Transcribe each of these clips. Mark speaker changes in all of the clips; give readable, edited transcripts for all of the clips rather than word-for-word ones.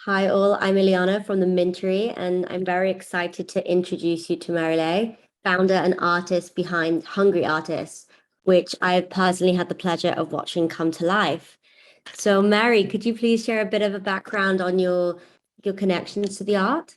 Speaker 1: Hi all, I'm Ileana from the Mintery, and I'm very excited to introduce you to Marilei, founder and artist behind Hungry Artists, which I have personally had the pleasure of watching come to life. So, Mary, could you please share a bit of a background on your connections to the art?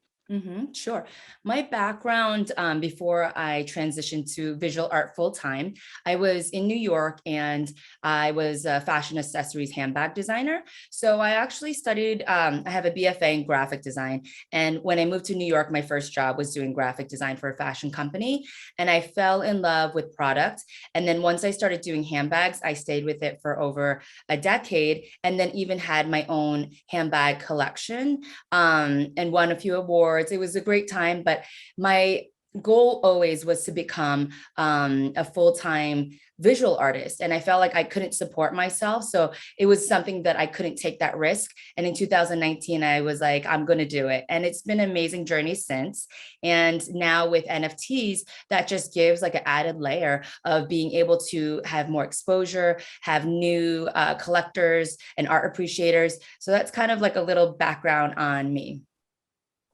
Speaker 2: Sure. My background before I transitioned to visual art full time, I was in New York and I was a fashion accessories handbag designer. So I actually studied, I have a BFA in graphic design. And when I moved to New York, my first job was doing graphic design for a fashion company. And I fell in love with product. And then once I started doing handbags, I stayed with it for over a decade and then even had my own handbag collection and won a few awards. It was a great time, but my goal always was to become a full-time visual artist, and I felt like I couldn't support myself, so it was something that I couldn't take that risk. And in 2019 I was like, I'm going to do it, and it's been an amazing journey since. And now with NFTs, that just gives like an added layer of being able to have more exposure, have new collectors and art appreciators. So that's kind of like a little background on me.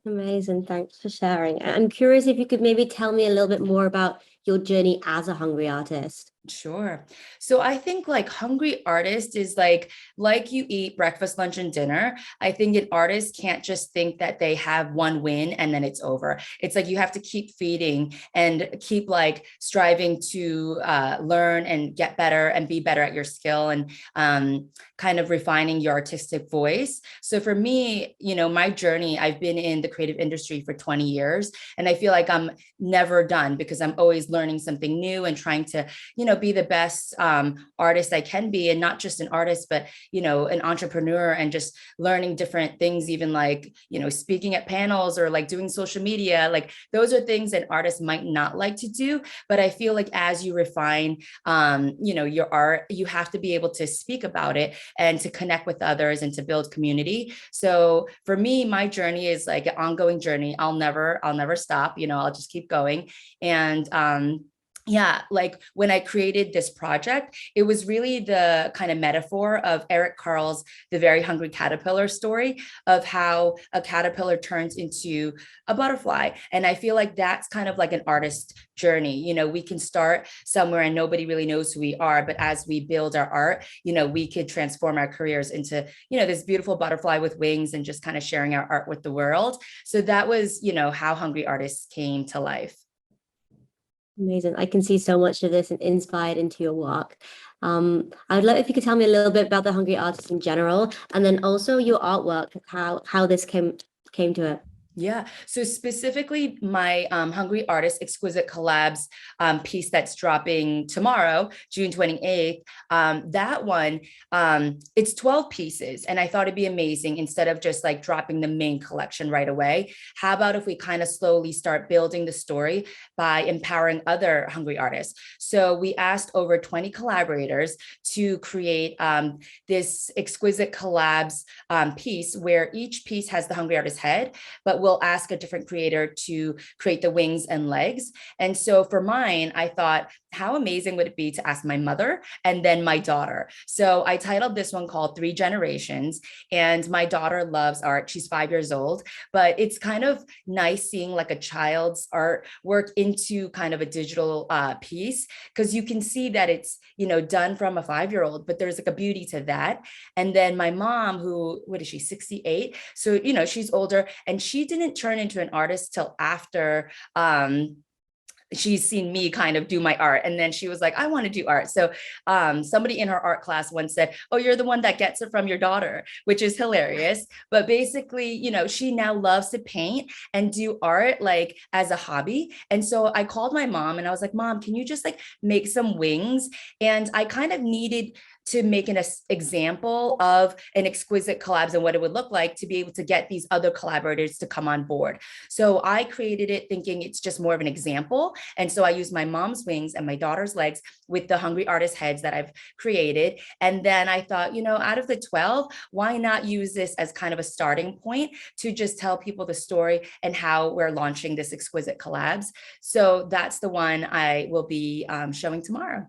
Speaker 1: Amazing, thanks for sharing. I'm curious if you could maybe tell me a little bit more about your journey as a hungry artist.
Speaker 2: Sure. So I think like hungry artist is like you eat breakfast, lunch, and dinner. I think an artist can't just think that they have one win and then it's over. It's like you have to keep feeding and keep like striving to learn and get better and be better at your skill and kind of refining your artistic voice. So for me, my journey, I've been in the creative industry for 20 years, and I feel like I'm never done because I'm always learning something new and trying to be the best artist I can be, and not just an artist, but an entrepreneur, and just learning different things, even like speaking at panels or like doing social media. Like those are things that artists might not like to do, but I feel like as you refine your art, you have to be able to speak about it and to connect with others and to build community. So for me, my journey is like an ongoing journey. I'll never stop. I'll just keep going. And yeah, like when I created this project, it was really the kind of metaphor of Eric Carle's The Very Hungry Caterpillar story, of how a caterpillar turns into a butterfly. And I feel like that's kind of like an artist journey. We can start somewhere and nobody really knows who we are, but as we build our art, we could transform our careers into, this beautiful butterfly with wings and just kind of sharing our art with the world. So that was, how Hungry Artists came to life.
Speaker 1: Amazing. I can see so much of this and inspired into your work. I would love if you could tell me a little bit about the Hungry Artist in general, and then also your artwork, how this came to it.
Speaker 2: Yeah. So specifically, my Hungry Artist Exquisite Collabs piece that's dropping tomorrow, June 28th. That one, it's 12 pieces. And I thought it'd be amazing, instead of just like dropping the main collection right away, how about if we kind of slowly start building the story by empowering other Hungry artists? So we asked over 20 collaborators to create this Exquisite Collabs piece, where each piece has the Hungry Artist head, but we'll ask a different creator to create the wings and legs. And so for mine, I thought, how amazing would it be to ask my mother and then my daughter? So I titled this one called Three Generations. And my daughter loves art. She's 5 years old, but it's kind of nice seeing like a child's artwork into kind of a digital piece, because you can see that it's, done from a 5-year-old, but there's like a beauty to that. And then my mom, who, what is she, 68? So, she's older, and she didn't turn into an artist till after she's seen me kind of do my art, and then she was like, I want to do art. So somebody in her art class once said, oh, you're the one that gets it from your daughter, which is hilarious. But basically, she now loves to paint and do art like as a hobby. And so I called my mom and I was like, Mom, can you just like make some wings? And I kind of needed to make an example of an Exquisite Collabs and what it would look like to be able to get these other collaborators to come on board. So I created it thinking it's just more of an example. And so I used my mom's wings and my daughter's legs with the Hungry Artist heads that I've created. And then I thought, out of the 12, why not use this as kind of a starting point to just tell people the story and how we're launching this Exquisite Collabs. So that's the one I will be showing tomorrow.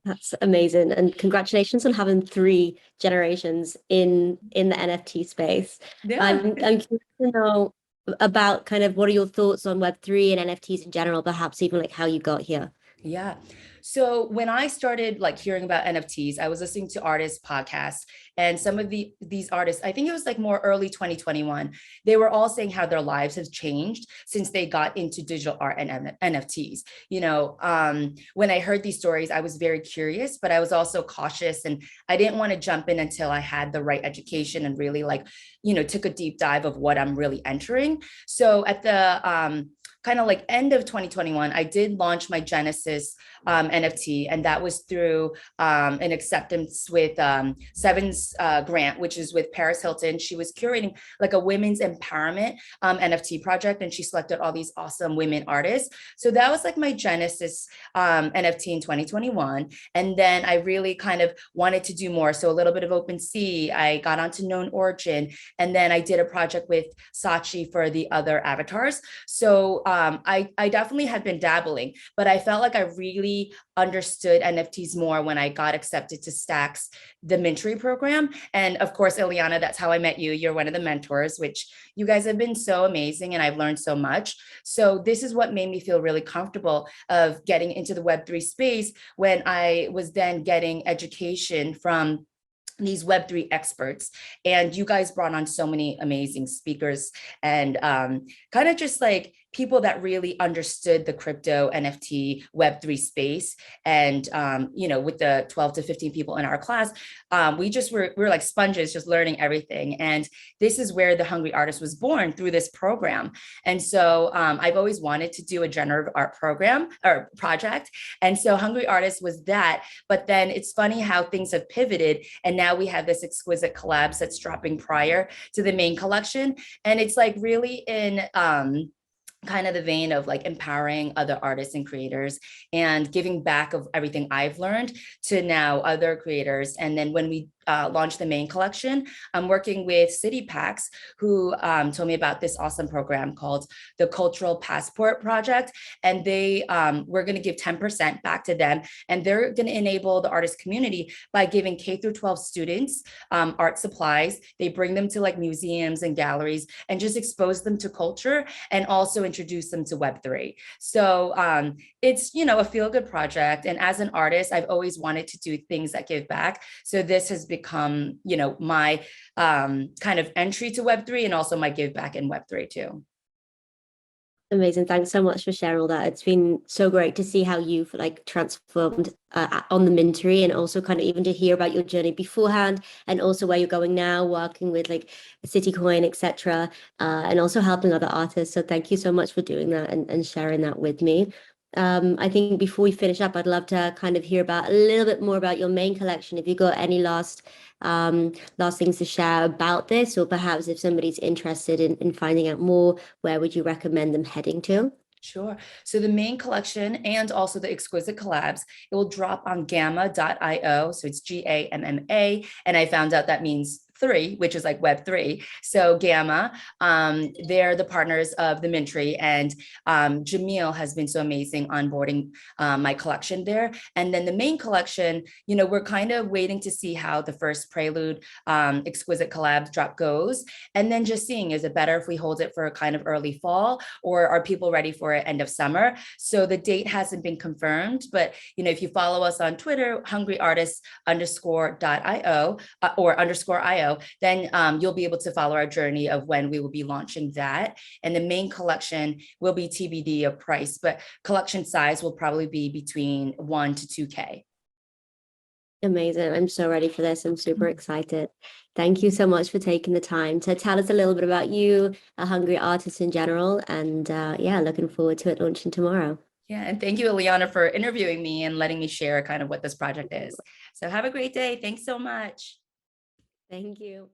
Speaker 1: That's amazing. And congratulations on having three generations in the NFT space.
Speaker 2: Yeah.
Speaker 1: I'm curious to know about kind of what are your thoughts on Web3 and NFTs in general, perhaps even like how you got here.
Speaker 2: Yeah. So when I started like hearing about NFTs, I was listening to artists' podcasts, and some of these artists, I think it was like more early 2021, they were all saying how their lives have changed since they got into digital art and NFTs. When I heard these stories, I was very curious, but I was also cautious, and I didn't want to jump in until I had the right education and really like, took a deep dive of what I'm really entering. So at the kind of like end of 2021, I did launch my Genesis NFT, and that was through an acceptance with Seven's grant, which is with Paris Hilton. She was curating like a women's empowerment NFT project, and she selected all these awesome women artists. So that was like my Genesis NFT in 2021. And then I really kind of wanted to do more. So a little bit of OpenSea, I got onto Known Origin, and then I did a project with Saatchi for the other avatars. So I definitely had been dabbling, but I felt like I really understood NFTs more when I got accepted to Stack's the Mintery program. And of course, Ileana, that's how I met you. You're one of the mentors, which you guys have been so amazing, and I've learned so much. So this is what made me feel really comfortable of getting into the Web3 space when I was then getting education from these Web3 experts. And you guys brought on so many amazing speakers and kind of just like people that really understood the crypto NFT Web3 space. And with the 12 to 15 people in our class, we were like sponges, just learning everything. And this is where the Hungry Artist was born, through this program. And so I've always wanted to do a generative art program or project. And so Hungry Artist was that. But then it's funny how things have pivoted, and now we have this Exquisite Collabs that's dropping prior to the main collection. And it's like really in kind of the vein of like empowering other artists and creators and giving back of everything I've learned to now other creators. And then when we launch the main collection, I'm working with City Packs, who told me about this awesome program called the Cultural Passport Project. And we're going to give 10% back to them. And they're going to enable the artist community by giving K through 12 students art supplies. They bring them to like museums and galleries and just expose them to culture, and also introduce them to Web3. So it's, a feel-good project. And as an artist, I've always wanted to do things that give back. So this has become, my kind of entry to Web3, and also my give back in Web3 too.
Speaker 1: Amazing. Thanks so much for sharing all that. It's been so great to see how you've like transformed on the Mintery, and also kind of even to hear about your journey beforehand, and also where you're going now, working with like Citycoin, etc., and also helping other artists. So thank you so much for doing that and sharing that with me. I think before we finish up, I'd love to kind of hear about a little bit more about your main collection. If you got any last things to share about this, or perhaps if somebody's interested in finding out more, where would you recommend them heading to?
Speaker 2: Sure. So the main collection and also the Exquisite Collabs, it will drop on gamma.io. So it's GAMMA. And I found out that means three, which is like Web3. So Gamma, they're the partners of the Mintery, and Jamil has been so amazing onboarding my collection there. And then the main collection, we're kind of waiting to see how the first Prelude Exquisite Collabs drop goes. And then just seeing, is it better if we hold it for a kind of early fall, or are people ready for it end of summer? So the date hasn't been confirmed, but if you follow us on Twitter, hungryartist_.io or _io, then you'll be able to follow our journey of when we will be launching that. And the main collection will be TBD of price, but collection size will probably be between 1 to 2K.
Speaker 1: Amazing. I'm so ready for this. I'm super excited. Thank you so much for taking the time to tell us a little bit about you, a hungry artist in general. And yeah, looking forward to it launching tomorrow.
Speaker 2: Yeah, and thank you, Ileana, for interviewing me and letting me share kind of what this project is. So have a great day. Thanks so much.
Speaker 1: Thank you.